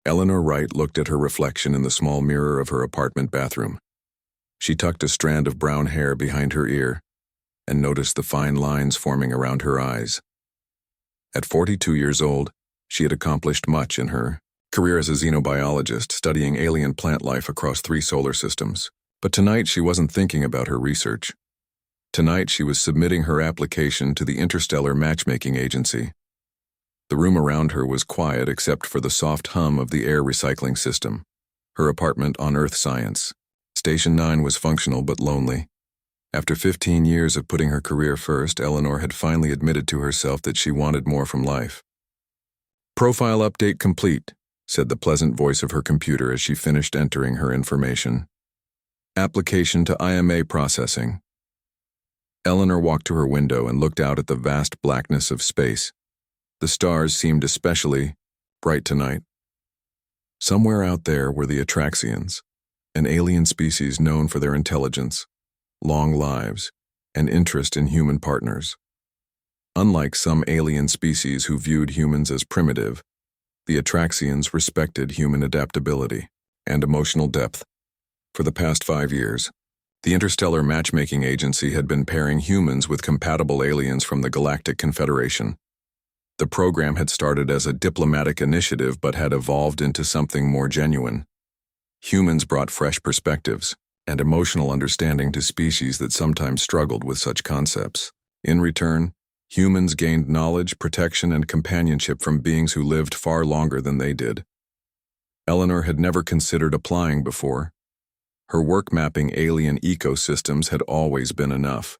Eleanor Wright looked at her reflection in the small mirror of her apartment bathroom. She tucked a strand of brown hair behind her ear and noticed the fine lines forming around her eyes. At 42 years old, she had accomplished much in her career as a xenobiologist, studying alien plant life across 3 solar systems. But tonight she wasn't thinking about her research. Tonight she was submitting her application to the Interstellar Matchmaking Agency. The room around her was quiet except for the soft hum of the air recycling system. Her apartment on Earth Science. Station 9 was functional but lonely. After 15 years of putting her career first, Eleanor had finally admitted to herself that she wanted more from life. "Profile update complete," said the pleasant voice of her computer as she finished entering her information. "Application to IMA processing." Eleanor walked to her window and looked out at the vast blackness of space. The stars seemed especially bright tonight. Somewhere out there were the Atraxians, an alien species known for their intelligence, long lives, and interest in human partners. Unlike some alien species who viewed humans as primitive, the Atraxians respected human adaptability and emotional depth. For the past 5 years, the Interstellar Matchmaking Agency had been pairing humans with compatible aliens from the Galactic Confederation. The program had started as a diplomatic initiative but had evolved into something more genuine. Humans brought fresh perspectives and emotional understanding to species that sometimes struggled with such concepts. In return, humans gained knowledge, protection, and companionship from beings who lived far longer than they did. Eleanor had never considered applying before. Her work mapping alien ecosystems had always been enough.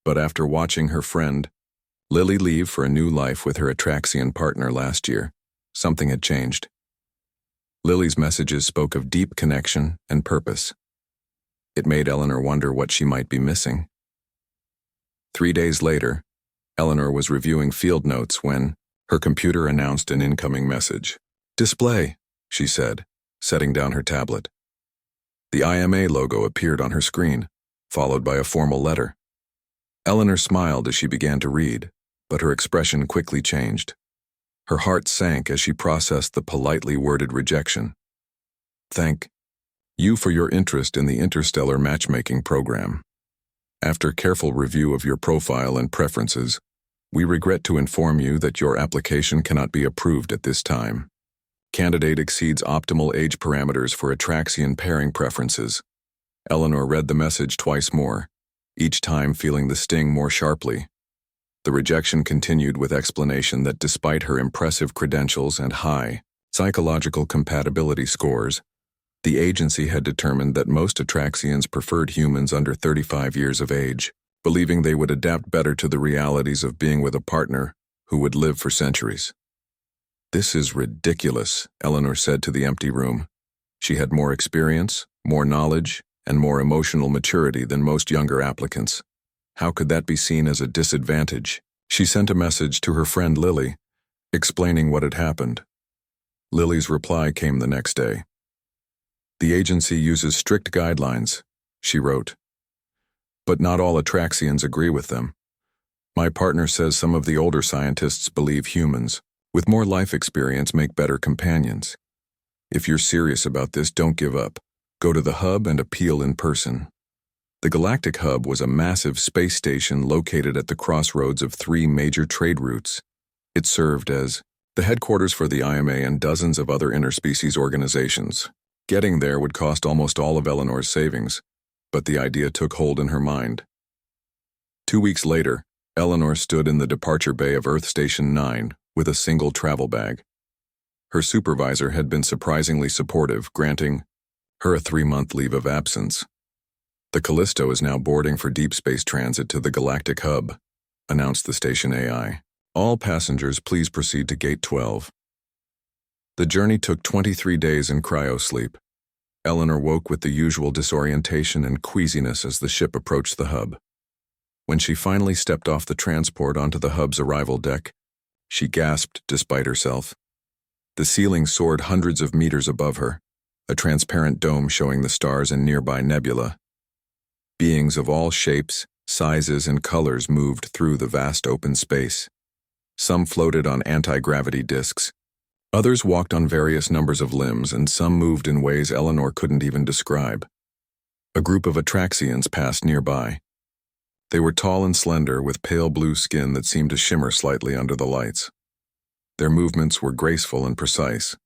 But after watching her friend, Lily, leave for a new life with her Atraxian partner last year, something had changed. Lily's messages spoke of deep connection and purpose. It made Eleanor wonder what she might be missing. 3 days later, Eleanor was reviewing field notes when her computer announced an incoming message. "Display," she said, setting down her tablet. The IMA logo appeared on her screen, followed by a formal letter. Eleanor smiled as she began to read, but her expression quickly changed. Her heart sank as she processed the politely worded rejection. "Thank you for your interest in the Interstellar Matchmaking Program. After careful review of your profile and preferences, we regret to inform you that your application cannot be approved at this time. Candidate exceeds optimal age parameters for Atraxian pairing preferences." Eleanor read the message twice more, each time feeling the sting more sharply. The rejection continued with explanation that despite her impressive credentials and high psychological compatibility scores, the agency had determined that most Atraxians preferred humans under 35 years of age, believing they would adapt better to the realities of being with a partner who would live for centuries. "This is ridiculous," Eleanor said to the empty room. She had more experience, more knowledge, and more emotional maturity than most younger applicants. How could that be seen as a disadvantage? She sent a message to her friend Lily, explaining what had happened. Lily's reply came the next day. "The agency uses strict guidelines," she wrote. "But not all Atraxians agree with them. My partner says some of the older scientists believe humans, with more life experience, make better companions. If you're serious about this, don't give up. Go to the hub and appeal in person." The Galactic Hub was a massive space station located at the crossroads of 3 major trade routes. It served as the headquarters for the IMA and dozens of other interspecies organizations. Getting there would cost almost all of Eleanor's savings, but the idea took hold in her mind. 2 weeks later, Eleanor stood in the departure bay of Earth Station 9 with a single travel bag. Her supervisor had been surprisingly supportive, granting her a 3-month leave of absence. "The Callisto is now boarding for deep space transit to the Galactic Hub," announced the station AI. "All passengers, please proceed to Gate 12. The journey took 23 days in cryosleep. Eleanor woke with the usual disorientation and queasiness as the ship approached the hub. When she finally stepped off the transport onto the hub's arrival deck, she gasped despite herself. The ceiling soared hundreds of meters above her, a transparent dome showing the stars and nearby nebula. Beings of all shapes, sizes, and colors moved through the vast open space. Some floated on anti-gravity disks. Others walked on various numbers of limbs, and some moved in ways Eleanor couldn't even describe. A group of Atraxians passed nearby. They were tall and slender, with pale blue skin that seemed to shimmer slightly under the lights. Their movements were graceful and precise.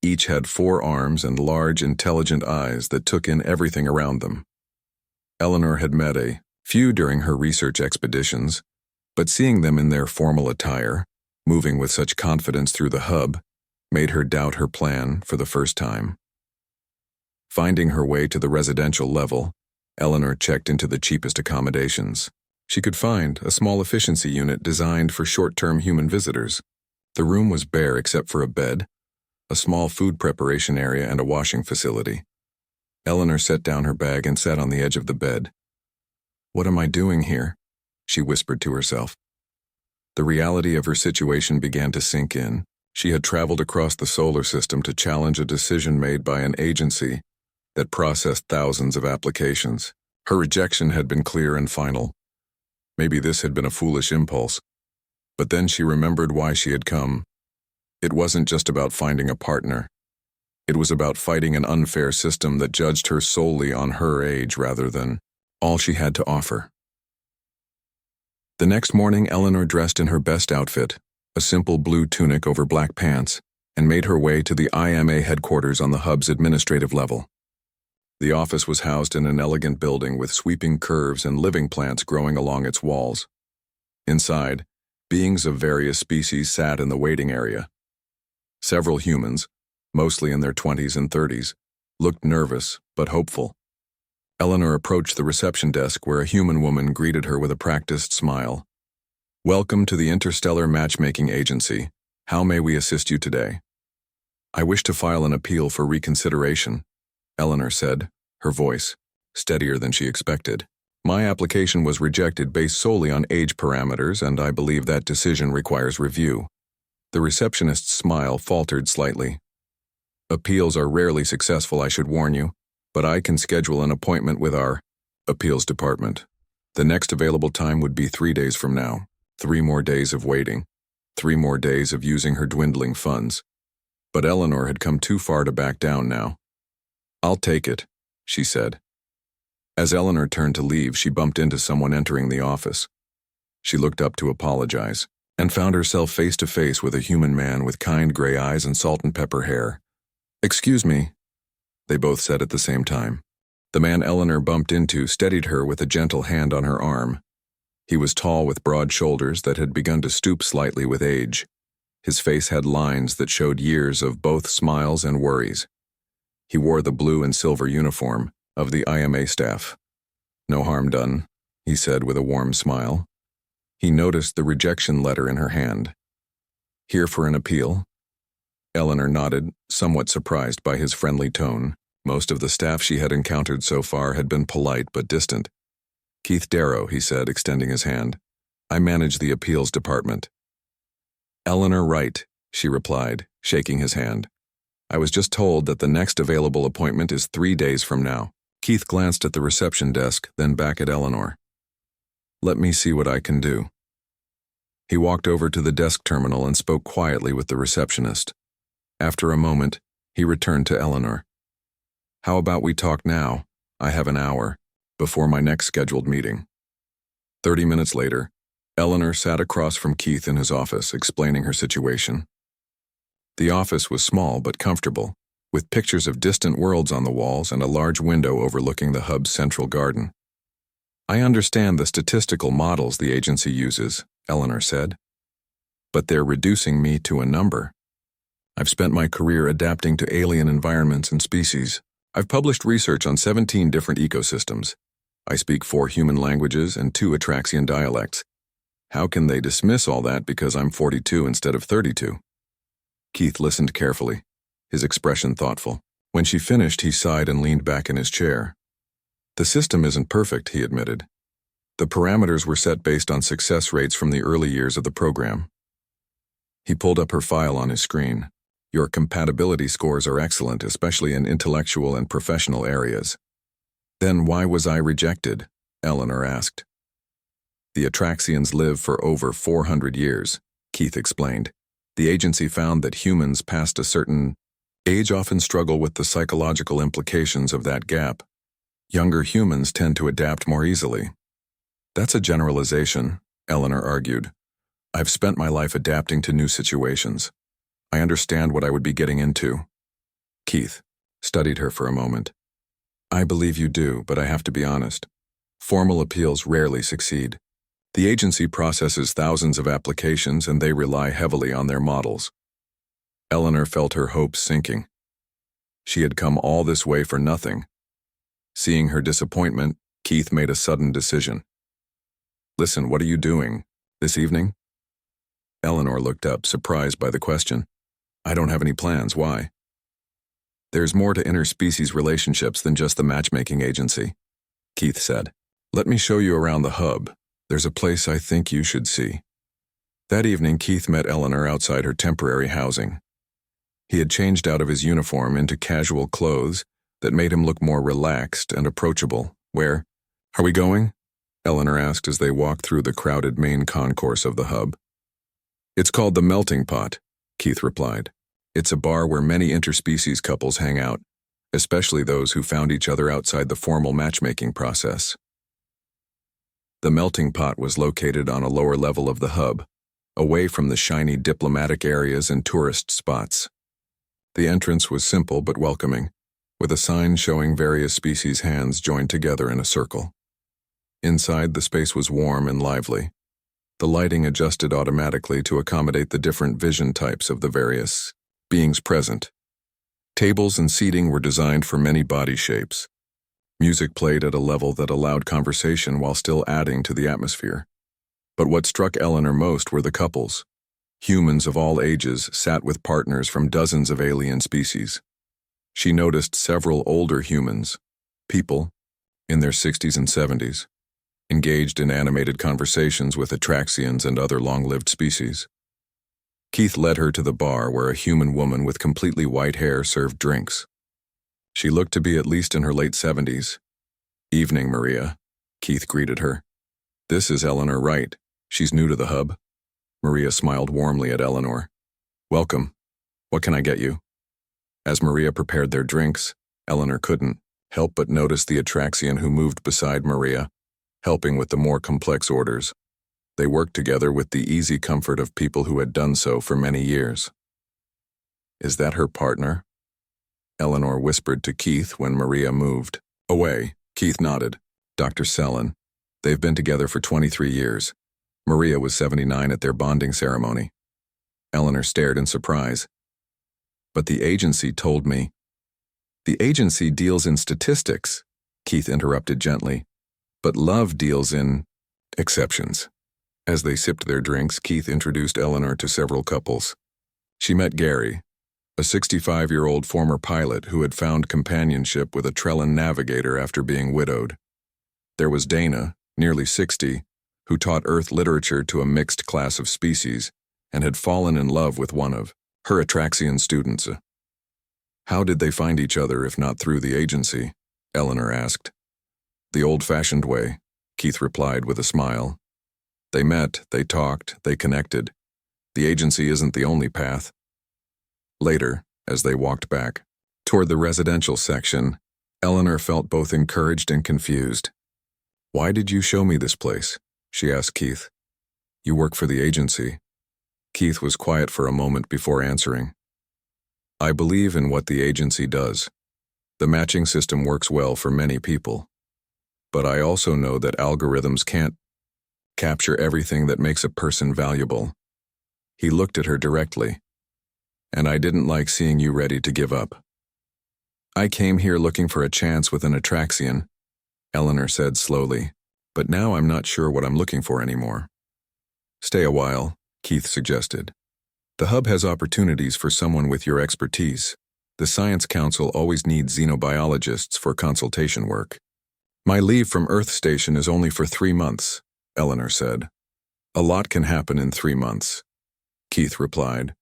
Each had 4 arms and large, intelligent eyes that took in everything around them. Eleanor had met a few during her research expeditions, but seeing them in their formal attire, moving with such confidence through the hub, made her doubt her plan for the first time. Finding her way to the residential level, Eleanor checked into the cheapest accommodations. She could find a small efficiency unit designed for short-term human visitors. The room was bare except for a bed, a small food preparation area, and a washing facility. Eleanor set down her bag and sat on the edge of the bed. "What am I doing here?" she whispered to herself. The reality of her situation began to sink in. She had traveled across the solar system to challenge a decision made by an agency that processed thousands of applications. Her rejection had been clear and final. Maybe this had been a foolish impulse. But then she remembered why she had come. It wasn't just about finding a partner. It was about fighting an unfair system that judged her solely on her age rather than all she had to offer. The next morning, Eleanor dressed in her best outfit, a simple blue tunic over black pants, and made her way to the IMA headquarters on the hub's administrative level. The office was housed in an elegant building with sweeping curves and living plants growing along its walls. Inside, beings of various species sat in the waiting area. Several humans, mostly in their 20s and 30s, looked nervous but hopeful. Eleanor approached the reception desk where a human woman greeted her with a practiced smile. "Welcome to the Interstellar Matchmaking Agency. How may we assist you today?" "I wish to file an appeal for reconsideration," Eleanor said, her voice steadier than she expected. "My application was rejected based solely on age parameters, and I believe that decision requires review." The receptionist's smile faltered slightly. "Appeals are rarely successful, I should warn you, but I can schedule an appointment with our appeals department. The next available time would be 3 days from now. 3 more days of waiting. 3 more days of using her dwindling funds." But Eleanor had come too far to back down now. "I'll take it," she said. As Eleanor turned to leave, she bumped into someone entering the office. She looked up to apologize, and found herself face to face with a human man with kind gray eyes and salt and pepper hair. "Excuse me," they both said at the same time. The man Eleanor bumped into steadied her with a gentle hand on her arm. He was tall with broad shoulders that had begun to stoop slightly with age. His face had lines that showed years of both smiles and worries. He wore the blue and silver uniform of the IMA staff. "No harm done," he said with a warm smile. He noticed the rejection letter in her hand. "Here for an appeal?" Eleanor nodded, somewhat surprised by his friendly tone. Most of the staff she had encountered so far had been polite but distant. "Keith Darrow," he said, extending his hand. "I manage the appeals department." "Eleanor Wright," she replied, shaking his hand. "I was just told that the next available appointment is 3 days from now." Keith glanced at the reception desk, then back at Eleanor. "Let me see what I can do." He walked over to the desk terminal and spoke quietly with the receptionist. After a moment, he returned to Eleanor. "How about we talk now? I have an hour, before my next scheduled meeting." 30 minutes later, Eleanor sat across from Keith in his office, explaining her situation. The office was small but comfortable, with pictures of distant worlds on the walls and a large window overlooking the hub's central garden. "I understand the statistical models the agency uses," Eleanor said, "but they're reducing me to a number. I've spent my career adapting to alien environments and species. I've published research on 17 different ecosystems. I speak 4 human languages and 2 Atraxian dialects. How can they dismiss all that because I'm 42 instead of 32? Keith listened carefully, his expression thoughtful. When she finished, he sighed and leaned back in his chair. "The system isn't perfect," he admitted. "The parameters were set based on success rates from the early years of the program." He pulled up her file on his screen. "Your compatibility scores are excellent, especially in intellectual and professional areas." "Then why was I rejected?" Eleanor asked. "The Atraxians live for over 400 years, Keith explained. The agency found that humans past a certain age often struggle with the psychological implications of that gap. Younger humans tend to adapt more easily. That's a generalization, Eleanor argued. I've spent my life adapting to new situations. I understand what I would be getting into. Keith studied her for a moment. I believe you do, but I have to be honest. Formal appeals rarely succeed. The agency processes thousands of applications and they rely heavily on their models. Eleanor felt her hopes sinking. She had come all this way for nothing. Seeing her disappointment, Keith made a sudden decision. Listen, what are you doing? This evening? Eleanor looked up, surprised by the question. I don't have any plans, why? There's more to interspecies relationships than just the matchmaking agency, Keith said. Let me show you around the hub. There's a place I think you should see. That evening, Keith met Eleanor outside her temporary housing. He had changed out of his uniform into casual clothes that made him look more relaxed and approachable. Where are we going? Eleanor asked as they walked through the crowded main concourse of the hub. It's called the Melting Pot, Keith replied. It's a bar where many interspecies couples hang out, especially those who found each other outside the formal matchmaking process. The Melting Pot was located on a lower level of the hub, away from the shiny diplomatic areas and tourist spots. The entrance was simple but welcoming, with a sign showing various species' hands joined together in a circle. Inside, the space was warm and lively. The lighting adjusted automatically to accommodate the different vision types of the various beings present. Tables and seating were designed for many body shapes. Music played at a level that allowed conversation while still adding to the atmosphere. But what struck Eleanor most were the couples. Humans of all ages sat with partners from dozens of alien species. She noticed several older humans, people in their 60s and 70s, engaged in animated conversations with Atraxians and other long-lived species. Keith led her to the bar where a human woman with completely white hair served drinks. She looked to be at least in her late 70s. Evening, Maria, Keith greeted her. This is Eleanor Wright. She's new to the hub. Maria smiled warmly at Eleanor. Welcome. What can I get you? As Maria prepared their drinks, Eleanor couldn't help but notice the Atraxian who moved beside Maria, helping with the more complex orders. They worked together with the easy comfort of people who had done so for many years. Is that her partner? Eleanor whispered to Keith when Maria moved away. Keith nodded. Dr. Sellin. They've been together for 23 years. Maria was 79 at their bonding ceremony. Eleanor stared in surprise. But the agency told me. The agency deals in statistics, Keith interrupted gently. But love deals in exceptions. As they sipped their drinks, Keith introduced Eleanor to several couples. She met Gary, a 65-year-old former pilot who had found companionship with a Trellan navigator after being widowed. There was Dana, nearly 60, who taught Earth literature to a mixed class of species and had fallen in love with one of her Atraxian students. How did they find each other if not through the agency? Eleanor asked. The old-fashioned way, Keith replied with a smile. They met, they talked, they connected. The agency isn't the only path. Later, as they walked back toward the residential section, Eleanor felt both encouraged and confused. Why did you show me this place? She asked Keith. You work for the agency. Keith was quiet for a moment before answering. I believe in what the agency does. The matching system works well for many people. But I also know that algorithms can't capture everything that makes a person valuable. He looked at her directly. And I didn't like seeing you ready to give up. I came here looking for a chance with an Atraxian, Eleanor said slowly, but now I'm not sure what I'm looking for anymore. Stay a while, Keith suggested. The hub has opportunities for someone with your expertise. The Science Council always needs xenobiologists for consultation work. My leave from Earth Station is only for 3 months, Eleanor said. A lot can happen in 3 months, Keith replied.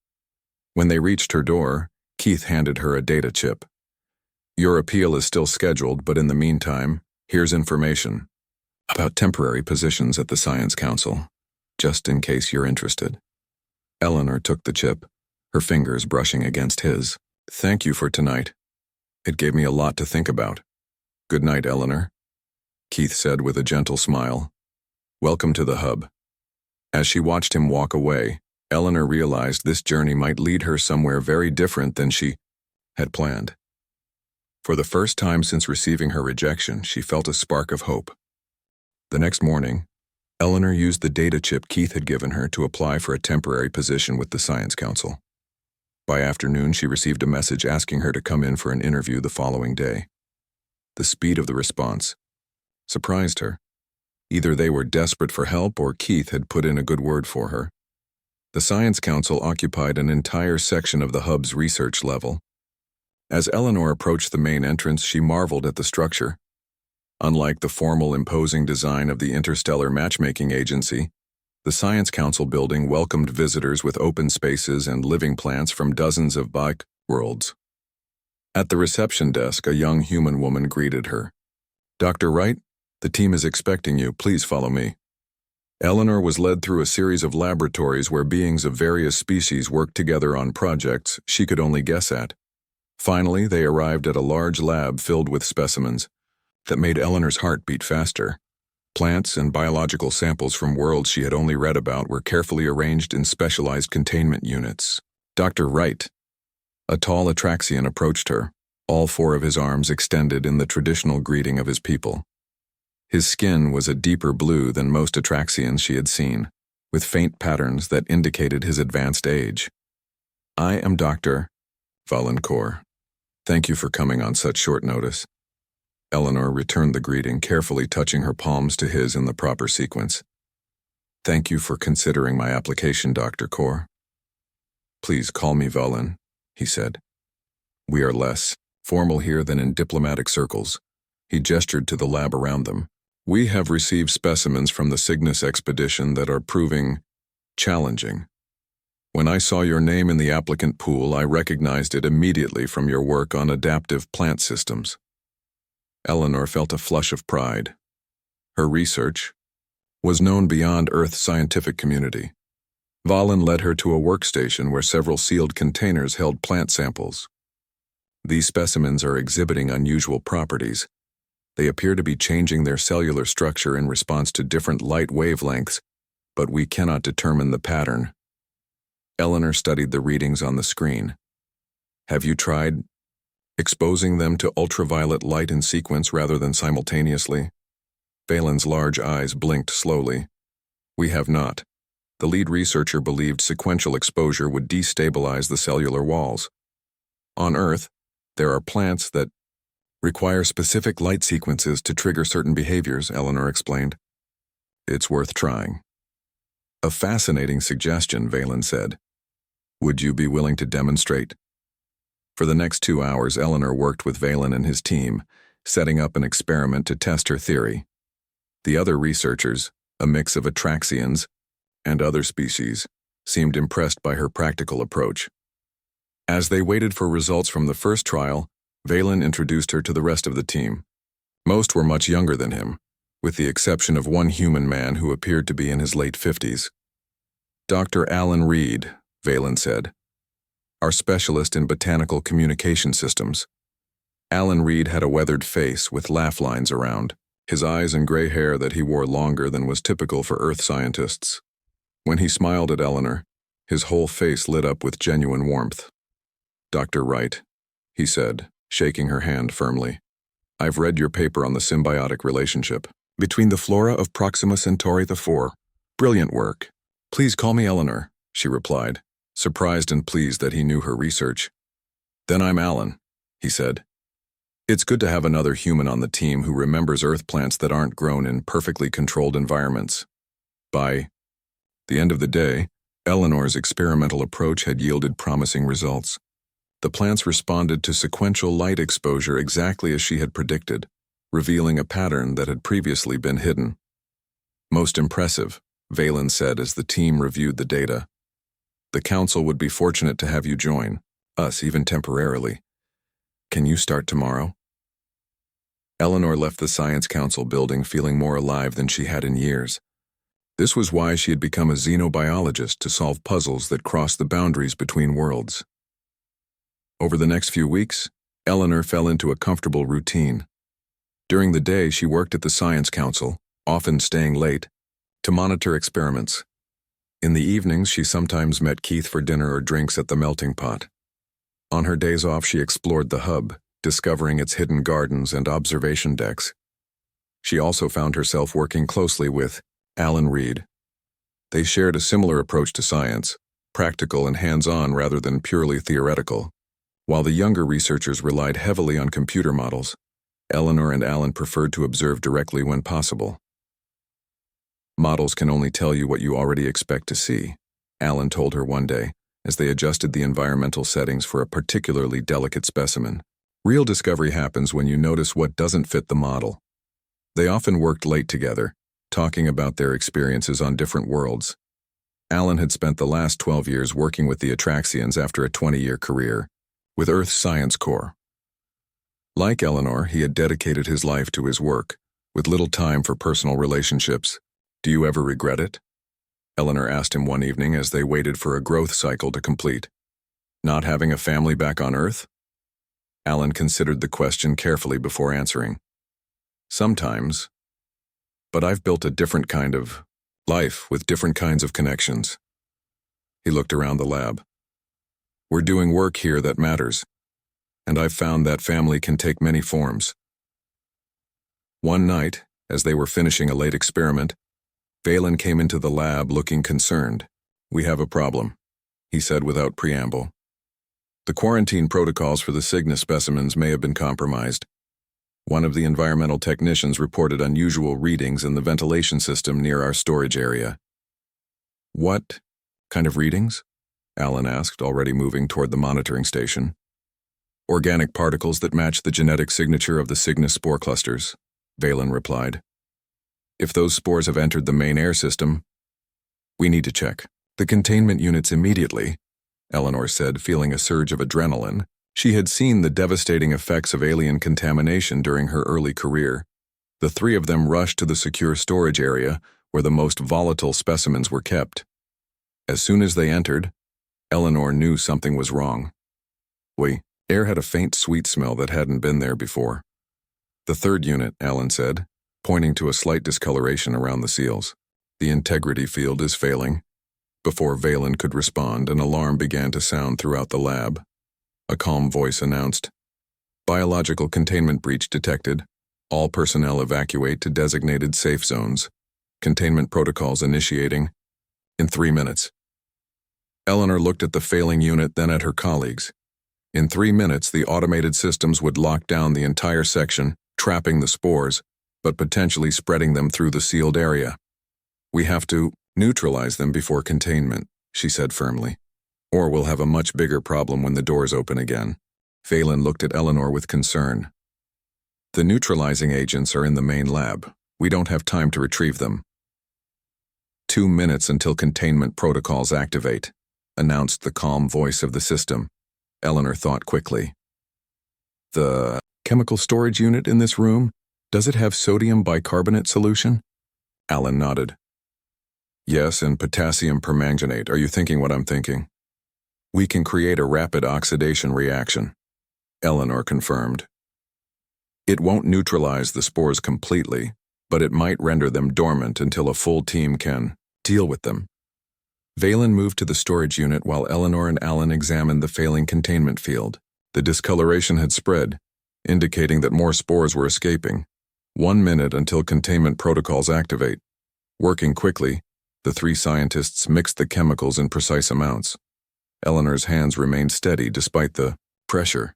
When they reached her door, Keith handed her a data chip. Your appeal is still scheduled, but in the meantime, here's information about temporary positions at the Science Council, just in case you're interested. Eleanor took the chip, her fingers brushing against his. Thank you for tonight. It gave me a lot to think about. Good night, Eleanor, Keith said with a gentle smile. Welcome to the hub. As she watched him walk away, Eleanor realized this journey might lead her somewhere very different than she had planned. For the first time since receiving her rejection, she felt a spark of hope. The next morning, Eleanor used the data chip Keith had given her to apply for a temporary position with the Science Council. By afternoon, she received a message asking her to come in for an interview the following day. The speed of the response surprised her. Either they were desperate for help or Keith had put in a good word for her. The Science Council occupied an entire section of the hub's research level. As Eleanor approached the main entrance, she marveled at the structure. Unlike the formal, imposing design of the Interstellar Matchmaking Agency, the Science Council building welcomed visitors with open spaces and living plants from dozens of bike worlds. At the reception desk, a young human woman greeted her. Dr. Wright, the team is expecting you. Please follow me. Eleanor was led through a series of laboratories where beings of various species worked together on projects she could only guess at. Finally, they arrived at a large lab filled with specimens that made Eleanor's heart beat faster. Plants and biological samples from worlds she had only read about were carefully arranged in specialized containment units. Dr. Wright, a tall Atraxian, approached her, all four of his arms extended in the traditional greeting of his people. His skin was a deeper blue than most Atraxians she had seen, with faint patterns that indicated his advanced age. I am Dr. Valancourt. Thank you for coming on such short notice. Eleanor returned the greeting, carefully touching her palms to his in the proper sequence. Thank you for considering my application, Dr. Kaur. Please call me Valen, he said. We are less formal here than in diplomatic circles. He gestured to the lab around them. We have received specimens from the Cygnus expedition that are proving challenging. When I saw your name in the applicant pool, I recognized it immediately from your work on adaptive plant systems. Eleanor felt a flush of pride. Her research was known beyond Earth's scientific community. Valen led her to a workstation where several sealed containers held plant samples. These specimens are exhibiting unusual properties. They appear to be changing their cellular structure in response to different light wavelengths, but we cannot determine the pattern. Eleanor studied the readings on the screen. Have you tried exposing them to ultraviolet light in sequence rather than simultaneously? Valen's large eyes blinked slowly. We have not. The lead researcher believed sequential exposure would destabilize the cellular walls. On Earth, there are plants that require specific light sequences to trigger certain behaviors, Eleanor explained. It's worth trying. A fascinating suggestion, Valen said. Would you be willing to demonstrate? For the next 2 hours, Eleanor worked with Valen and his team, setting up an experiment to test her theory. The other researchers, a mix of Atraxians and other species, seemed impressed by her practical approach. As they waited for results from the first trial, Valen introduced her to the rest of the team. Most were much younger than him, with the exception of one human man who appeared to be in his late 50s. Dr. Alan Reed, Valen said, our specialist in botanical communication systems. Alan Reed had a weathered face with laugh lines around, his eyes and gray hair that he wore longer than was typical for Earth scientists. When he smiled at Eleanor, his whole face lit up with genuine warmth. Dr. Wright, he said, shaking her hand firmly. I've read your paper on the symbiotic relationship between the flora of Proxima Centauri IV. Brilliant work. Please call me Eleanor, she replied, surprised and pleased that he knew her research. Then I'm Alan, he said. It's good to have another human on the team who remembers Earth plants that aren't grown in perfectly controlled environments. By the end of the day, Eleanor's experimental approach had yielded promising results. The plants responded to sequential light exposure exactly as she had predicted, revealing a pattern that had previously been hidden. Most impressive, Valen said as the team reviewed the data. The council would be fortunate to have you join us, even temporarily. Can you start tomorrow? Eleanor left the Science Council building feeling more alive than she had in years. This was why she had become a xenobiologist to solve puzzles that crossed the boundaries between worlds. Over the next few weeks, Eleanor fell into a comfortable routine. During the day, she worked at the Science Council, often staying late, to monitor experiments. In the evenings, she sometimes met Keith for dinner or drinks at the melting pot. On her days off, she explored the hub, discovering its hidden gardens and observation decks. She also found herself working closely with Alan Reed. They shared a similar approach to science, practical and hands-on rather than purely theoretical. While the younger researchers relied heavily on computer models, Eleanor and Alan preferred to observe directly when possible. Models can only tell you what you already expect to see, Alan told her one day, as they adjusted the environmental settings for a particularly delicate specimen. Real discovery happens when you notice what doesn't fit the model. They often worked late together, talking about their experiences on different worlds. Alan had spent the last 12 years working with the Atraxians after a 20-year career with Earth's Science Corps. Like Eleanor, he had dedicated his life to his work, with little time for personal relationships. "Do you ever regret it?" Eleanor asked him one evening as they waited for a growth cycle to complete. "Not having a family back on Earth?" Alan considered the question carefully before answering. "Sometimes. But I've built a different kind of life with different kinds of connections." He looked around the lab. "We're doing work here that matters, and I've found that family can take many forms." One night, as they were finishing a late experiment, Valen came into the lab looking concerned. "We have a problem," he said without preamble. "The quarantine protocols for the Cygnus specimens may have been compromised. One of the environmental technicians reported unusual readings in the ventilation system near our storage area." "What kind of readings?" Alan asked, already moving toward the monitoring station. "Organic particles that match the genetic signature of the Cygnus spore clusters," Valen replied. "If those spores have entered the main air system, we need to check the containment units immediately," Eleanor said, feeling a surge of adrenaline. She had seen the devastating effects of alien contamination during her early career. The three of them rushed to the secure storage area where the most volatile specimens were kept. As soon as they entered, Eleanor knew something was wrong. Air had a faint sweet smell that hadn't been there before. "The third unit," Alan said, pointing to a slight discoloration around the seals. "The integrity field is failing." Before Valen could respond, an alarm began to sound throughout the lab. A calm voice announced, "Biological containment breach detected. All personnel evacuate to designated safe zones. Containment protocols initiating in 3 minutes." Eleanor looked at the failing unit, then at her colleagues. In 3 minutes, the automated systems would lock down the entire section, trapping the spores, but potentially spreading them through the sealed area. "We have to neutralize them before containment," she said firmly, "or we'll have a much bigger problem when the doors open again." Valen looked at Eleanor with concern. "The neutralizing agents are in the main lab. We don't have time to retrieve them." 2 minutes until containment protocols activate," announced the calm voice of the system. Eleanor thought quickly. "The chemical storage unit in this room, does it have sodium bicarbonate solution?" Alan nodded. "Yes, and potassium permanganate. Are you thinking what I'm thinking?" "We can create a rapid oxidation reaction," Eleanor confirmed. "It won't neutralize the spores completely, but it might render them dormant until a full team can deal with them." Valen moved to the storage unit while Eleanor and Alan examined the failing containment field. The discoloration had spread, indicating that more spores were escaping. 1 minute until containment protocols activate. Working quickly, the three scientists mixed the chemicals in precise amounts. Eleanor's hands remained steady despite the pressure.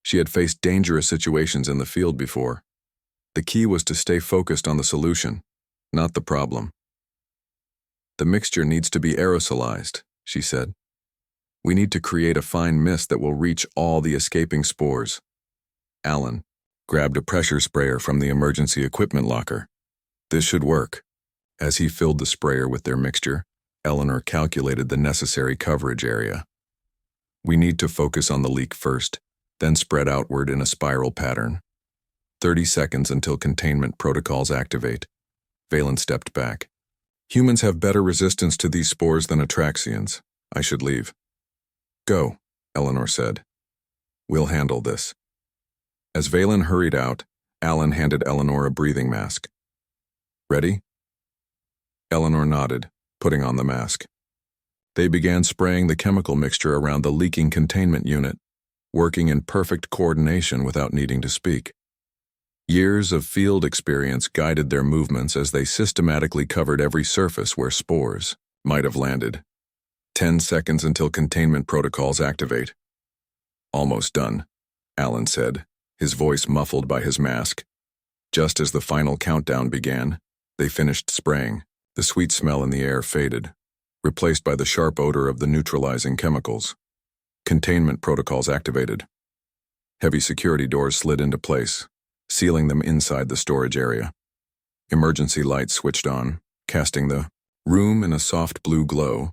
She had faced dangerous situations in the field before. The key was to stay focused on the solution, not the problem. "The mixture needs to be aerosolized," she said. "We need to create a fine mist that will reach all the escaping spores." Alan grabbed a pressure sprayer from the emergency equipment locker. "This should work." As he filled the sprayer with their mixture, Eleanor calculated the necessary coverage area. "We need to focus on the leak first, then spread outward in a spiral pattern. 30 seconds until containment protocols activate." Valen stepped back. Humans have better resistance to these spores than Atraxians. I should leave. Go, Eleanor said. We'll handle this. As Valen hurried out, Alan handed Eleanor a breathing mask. Ready? Eleanor nodded, putting on the mask. They began spraying the chemical mixture around the leaking containment unit, working in perfect coordination without needing to speak. Years of field experience guided their movements as they systematically covered every surface where spores might have landed. 10 seconds until containment protocols activate. Almost done, Alan said, his voice muffled by his mask. Just as the final countdown began, they finished spraying. The sweet smell in the air faded, replaced by the sharp odor of the neutralizing chemicals. Containment protocols activated. Heavy security doors slid into place, sealing them inside the storage area. Emergency lights switched on, casting the room in a soft blue glow.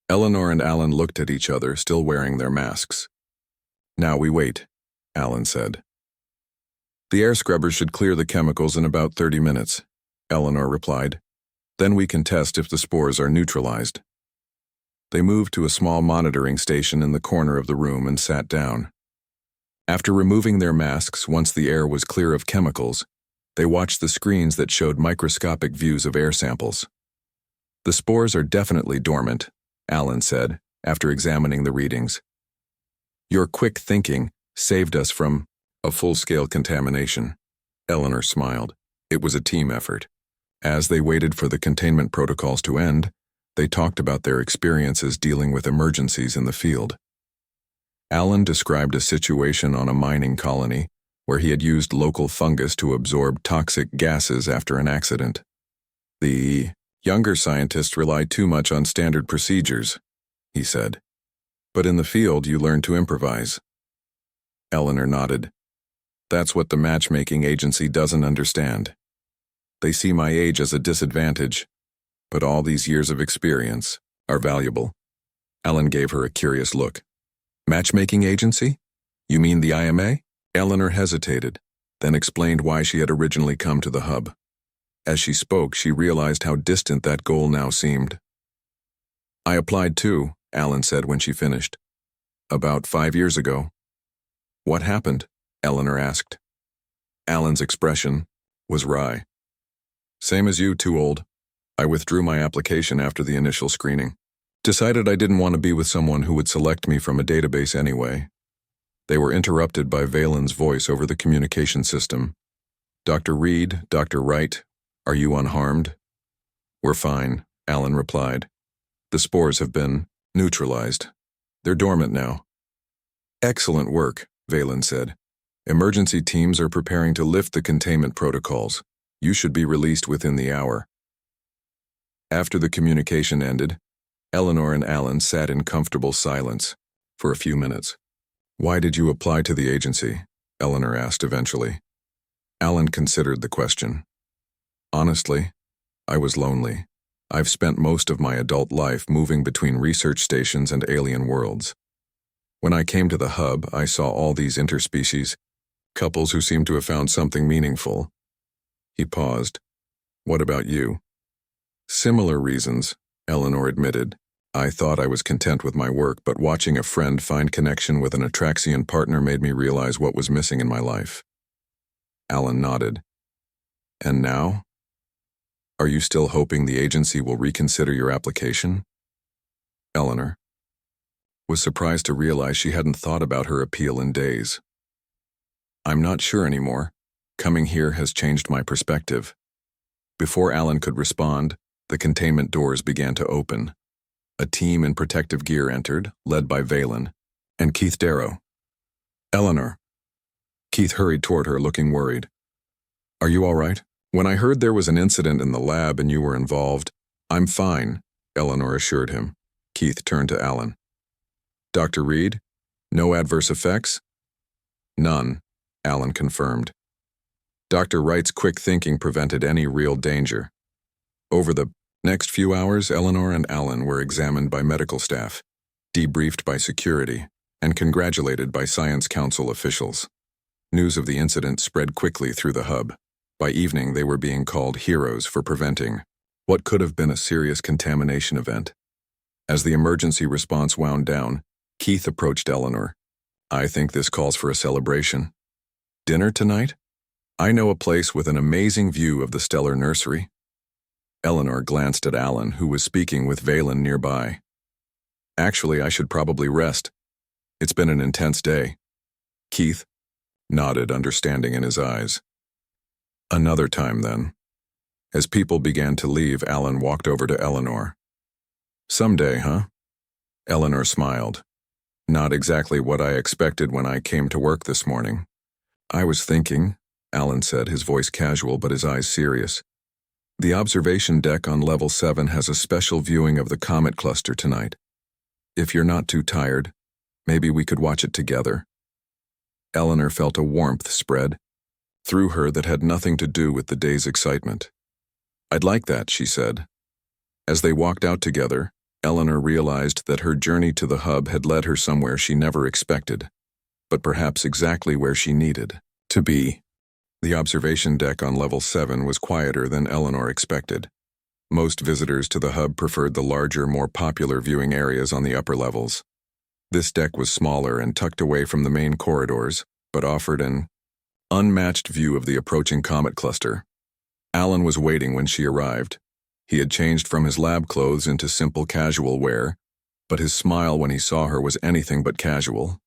Eleanor and Alan looked at each other, still wearing their masks. Now we wait, Alan said. The air scrubbers should clear the chemicals in about 30 minutes, Eleanor replied. Then we can test if the spores are neutralized. They moved to a small monitoring station in the corner of the room and sat down. After removing their masks once the air was clear of chemicals, they watched the screens that showed microscopic views of air samples. The spores are definitely dormant, Alan said, after examining the readings. Your quick thinking saved us from a full-scale contamination. Eleanor smiled. It was a team effort. As they waited for the containment protocols to end, they talked about their experiences dealing with emergencies in the field. Alan described a situation on a mining colony where he had used local fungus to absorb toxic gases after an accident. The younger scientists rely too much on standard procedures, he said. But in the field, you learn to improvise. Eleanor nodded. That's what the matchmaking agency doesn't understand. They see my age as a disadvantage, but all these years of experience are valuable. Alan gave her a curious look. Matchmaking agency? You mean the IMA? Eleanor hesitated, then explained why she had originally come to the hub. As she spoke, she realized how distant that goal now seemed. I applied too, Alan said when she finished. About 5 years ago. What happened? Eleanor asked. Alan's expression was wry. Same as you, too old. I withdrew my application after the initial screening. Decided I didn't want to be with someone who would select me from a database anyway. They were interrupted by Valen's voice over the communication system. Dr. Reed, Dr. Wright, are you unharmed? We're fine, Alan replied. The spores have been neutralized. They're dormant now. Excellent work, Valen said. Emergency teams are preparing to lift the containment protocols. You should be released within the hour. After the communication ended, Eleanor and Alan sat in comfortable silence for a few minutes. Why did you apply to the agency? Eleanor asked eventually. Alan considered the question. Honestly, I was lonely. I've spent most of my adult life moving between research stations and alien worlds. When I came to the hub, I saw all these interspecies, couples who seemed to have found something meaningful. He paused. What about you? Similar reasons, Eleanor admitted. I thought I was content with my work, but watching a friend find connection with an Atraxian partner made me realize what was missing in my life. Alan nodded. And now? Are you still hoping the agency will reconsider your application? Eleanor was surprised to realize she hadn't thought about her appeal in days. I'm not sure anymore. Coming here has changed my perspective. Before Alan could respond, the containment doors began to open. A team in protective gear entered, led by Valen and Keith Darrow. Eleanor. Keith hurried toward her, looking worried. Are you all right? When I heard there was an incident in the lab and you were involved, I'm fine, Eleanor assured him. Keith turned to Alan. Dr. Reed, no adverse effects? None, Alan confirmed. Dr. Wright's quick thinking prevented any real danger. Over the next few hours, Eleanor and Alan were examined by medical staff, debriefed by security, and congratulated by Science Council officials. News of the incident spread quickly through the hub. By evening, they were being called heroes for preventing what could have been a serious contamination event. As the emergency response wound down, Keith approached Eleanor. I think this calls for a celebration. Dinner tonight? I know a place with an amazing view of the stellar nursery. Eleanor glanced at Alan, who was speaking with Valen nearby. Actually, I should probably rest. It's been an intense day. Keith nodded, understanding in his eyes. Another time, then. As people began to leave, Alan walked over to Eleanor. Someday, huh? Eleanor smiled. Not exactly what I expected when I came to work this morning. I was thinking, Alan said, his voice casual but his eyes serious. The observation deck on level 7 has a special viewing of the comet cluster tonight. If you're not too tired, maybe we could watch it together. Eleanor felt a warmth spread through her that had nothing to do with the day's excitement. I'd like that, she said. As they walked out together, Eleanor realized that her journey to the hub had led her somewhere she never expected, but perhaps exactly where she needed to be. The observation deck on level 7 was quieter than Eleanor expected. Most visitors to the hub preferred the larger, more popular viewing areas on the upper levels. This deck was smaller and tucked away from the main corridors, but offered an unmatched view of the approaching comet cluster. Alan was waiting when she arrived. He had changed from his lab clothes into simple casual wear, but his smile when he saw her was anything but casual.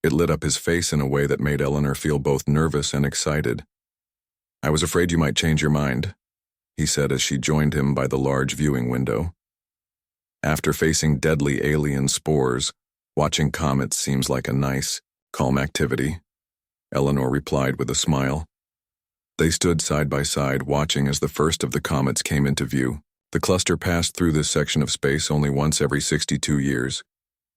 It lit up his face in a way that made Eleanor feel both nervous and excited. I was afraid you might change your mind, he said as she joined him by the large viewing window. After facing deadly alien spores, watching comets seems like a nice, calm activity, Eleanor replied with a smile. They stood side by side, watching as the first of the comets came into view. The cluster passed through this section of space only once every 62 years,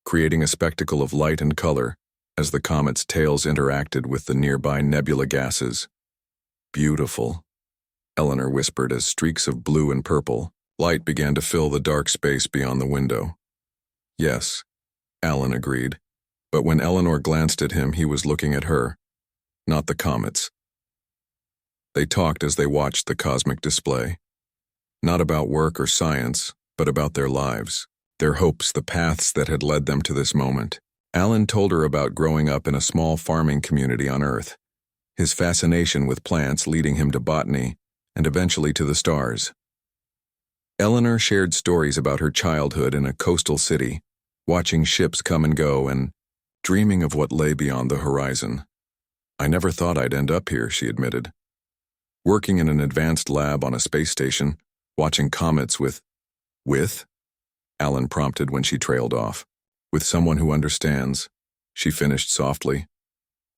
creating a spectacle of light and color as the comet's tails interacted with the nearby nebula gases. Beautiful, Eleanor whispered as streaks of blue and purple light began to fill the dark space beyond the window. Yes, Alan agreed, but when Eleanor glanced at him, he was looking at her, not the comets. They talked as they watched the cosmic display. Not about work or science, but about their lives, their hopes, the paths that had led them to this moment. Alan told her about growing up in a small farming community on Earth, his fascination with plants leading him to botany and eventually to the stars. Eleanor shared stories about her childhood in a coastal city, watching ships come and go and dreaming of what lay beyond the horizon. I never thought I'd end up here, she admitted. Working in an advanced lab on a space station, watching comets with, Alan prompted when she trailed off. With someone who understands, she finished softly.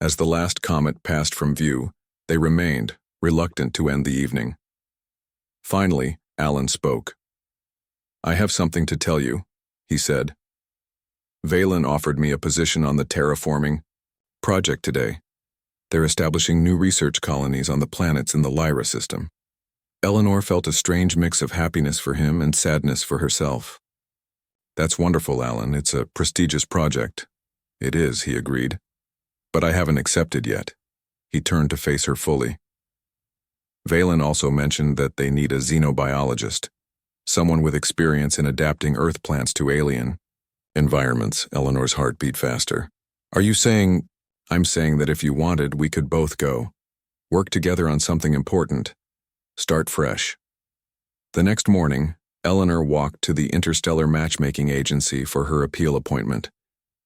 As the last comet passed from view, they remained, reluctant to end the evening. Finally, Alan spoke. I have something to tell you, he said. Valen offered me a position on the terraforming project today. They're establishing new research colonies on the planets in the Lyra system. Eleanor felt a strange mix of happiness for him and sadness for herself. That's wonderful, Alan. It's a prestigious project. It is, he agreed. But I haven't accepted yet. He turned to face her fully. Valen also mentioned that they need a xenobiologist, someone with experience in adapting Earth plants to alien environments. Eleanor's heart beat faster. Are you saying... I'm saying that if you wanted, we could both go. Work together on something important. Start fresh. The next morning, Eleanor walked to the Interstellar Matchmaking Agency for her appeal appointment.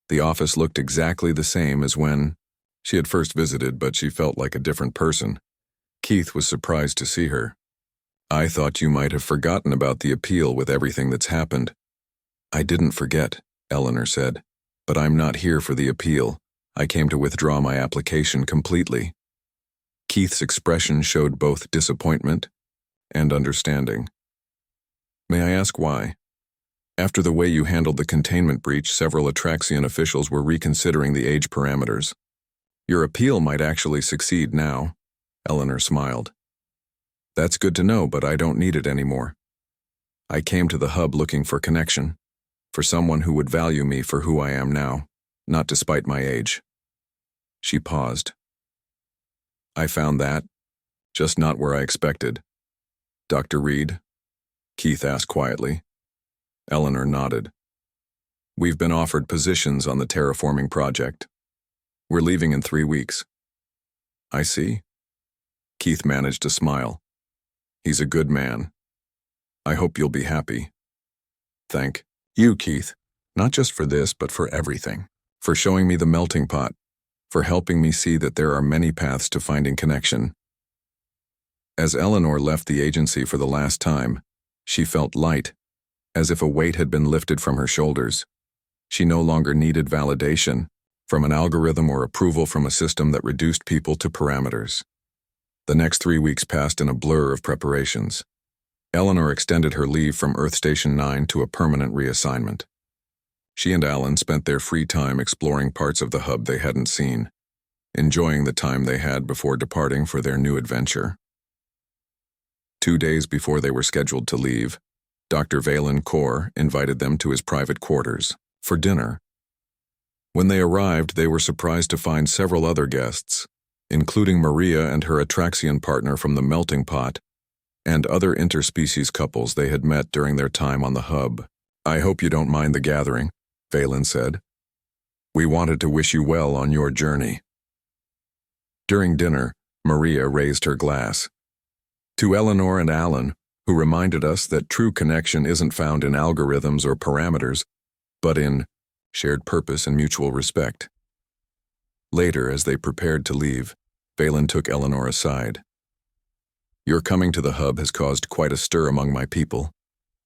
The office looked exactly the same as when she had first visited, but she felt like a different person. Keith was surprised to see her. I thought you might have forgotten about the appeal with everything that's happened. I didn't forget, Eleanor said, but I'm not here for the appeal. I came to withdraw my application completely. Keith's expression showed both disappointment and understanding. May I ask why? After the way you handled the containment breach, several Atraxian officials were reconsidering the age parameters. Your appeal might actually succeed now, Eleanor smiled. That's good to know, but I don't need it anymore. I came to the hub looking for connection, for someone who would value me for who I am now. Not despite my age. She paused. I found that, just not where I expected. Dr. Reed, Keith asked quietly. Eleanor nodded. We've been offered positions on the terraforming project. We're leaving in 3 weeks. I see. Keith managed to smile. He's a good man. I hope you'll be happy. Thank you, Keith, not just for this, but for everything. For showing me the melting pot, for helping me see that there are many paths to finding connection. As Eleanor left the agency for the last time, she felt light, as if a weight had been lifted from her shoulders. She no longer needed validation from an algorithm or approval from a system that reduced people to parameters. The next 3 weeks passed in a blur of preparations. Eleanor extended her leave from Earth Station 9 to a permanent reassignment. She and Alan spent their free time exploring parts of the hub they hadn't seen, enjoying the time they had before departing for their new adventure. 2 days before they were scheduled to leave, Dr. Valen Kaur invited them to his private quarters for dinner. When they arrived, they were surprised to find several other guests, including Maria and her Atraxian partner from the melting pot, and other interspecies couples they had met during their time on the hub. I hope you don't mind the gathering, Valen said. We wanted to wish you well on your journey. During dinner, Maria raised her glass. To Eleanor and Alan, who reminded us that true connection isn't found in algorithms or parameters, but in shared purpose and mutual respect. Later, as they prepared to leave, Valen took Eleanor aside. Your coming to the hub has caused quite a stir among my people.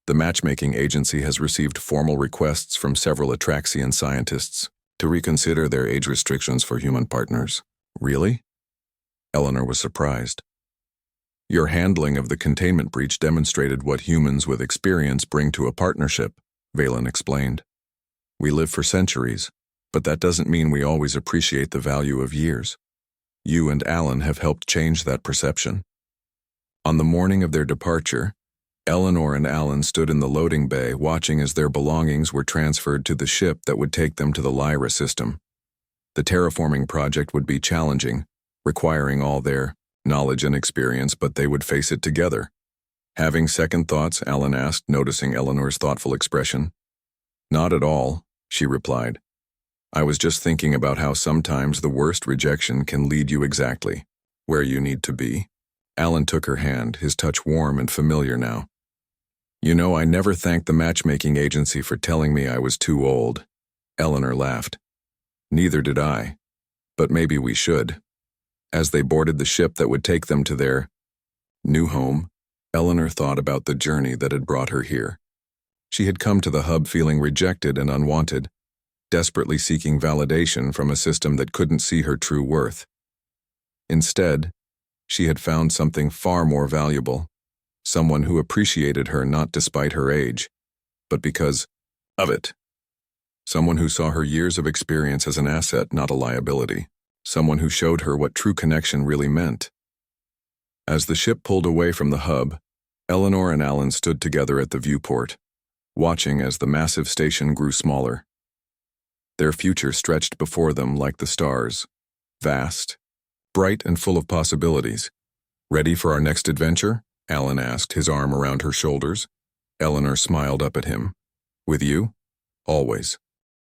The matchmaking agency has received formal requests from several Atraxian scientists to reconsider their age restrictions for human partners. Really? Eleanor was surprised. Your handling of the containment breach demonstrated what humans with experience bring to a partnership, Valen explained. We live for centuries, but that doesn't mean we always appreciate the value of years. You and Alan have helped change that perception. On the morning of their departure, Eleanor and Alan stood in the loading bay watching as their belongings were transferred to the ship that would take them to the Lyra system. The terraforming project would be challenging, requiring all their knowledge and experience, but they would face it together. Having second thoughts, Alan asked, noticing Eleanor's thoughtful expression. Not at all, she replied. I was just thinking about how sometimes the worst rejection can lead you exactly where you need to be. Alan took her hand, his touch warm and familiar now. You know, I never thanked the matchmaking agency for telling me I was too old. Eleanor laughed. Neither did I, but maybe we should. As they boarded the ship that would take them to their new home, Eleanor thought about the journey that had brought her here. She had come to the hub feeling rejected and unwanted, desperately seeking validation from a system that couldn't see her true worth. Instead, she had found something far more valuable, someone who appreciated her not despite her age, but because of it. Someone who saw her years of experience as an asset, not a liability. Someone who showed her what true connection really meant. As the ship pulled away from the hub, Eleanor and Alan stood together at the viewport, watching as the massive station grew smaller. Their future stretched before them like the stars, vast, bright and full of possibilities. Ready for our next adventure? Alan asked, his arm around her shoulders. Eleanor smiled up at him. With you? Always.